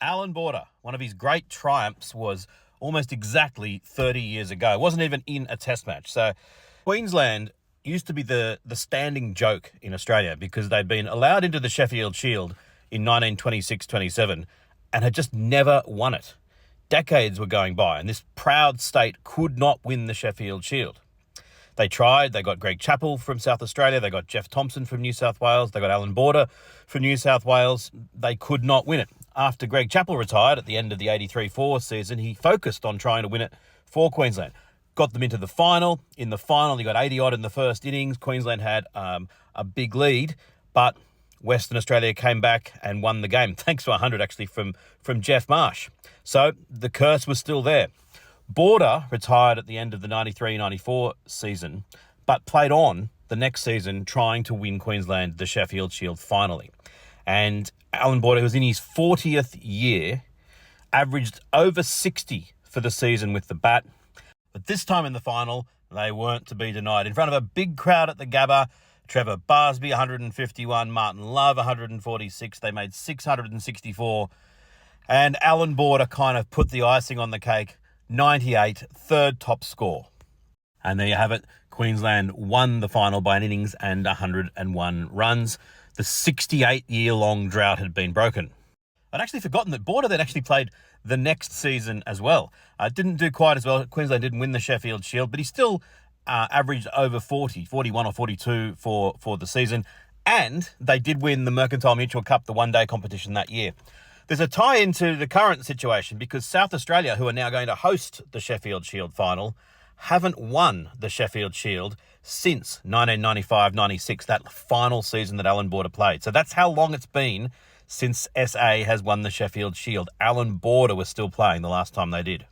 Allan Border, one of his great triumphs was almost exactly 30 years ago. It wasn't even in a test match. So Queensland used to be the standing joke in Australia because they'd been allowed into the Sheffield Shield in 1926-27 and had just never won it. Decades were going by and this proud state could not win the Sheffield Shield. They tried. They got Greg Chappell from South Australia. They got Jeff Thompson from New South Wales. They got Allan Border from New South Wales. They could not win it. After Greg Chappell retired at the end of the 83-4 season, he focused on trying to win it for Queensland. Got them into the final. In the final, he got 80-odd in the first innings. Queensland had a big lead, but Western Australia came back and won the game, thanks to 100 actually from Jeff Marsh. So the curse was still there. Border retired at the end of the 93-94 season, but played on the next season trying to win Queensland the Sheffield Shield finally. And Allan Border, who was in his 40th year, averaged over 60 for the season with the bat. But this time in the final, they weren't to be denied. In front of a big crowd at the Gabba, Trevor Barsby, 151, Martin Love, 146. They made 664. And Allan Border kind of put the icing on the cake. 98, third top score. And there you have it. Queensland won the final by an innings and 101 runs. The 68-year-long drought had been broken. I'd actually forgotten that Border then actually played the next season as well. Didn't do quite as well. Queensland didn't win the Sheffield Shield, but he still averaged over 41 or 42 for the season. And they did win the Mercantile Mutual Cup, the one-day competition that year. There's a tie into the current situation because South Australia, who are now going to host the Sheffield Shield final, haven't won the Sheffield Shield since 1995-96, that final season that Allan Border played. So that's how long it's been since SA has won the Sheffield Shield. Allan Border was still playing the last time they did.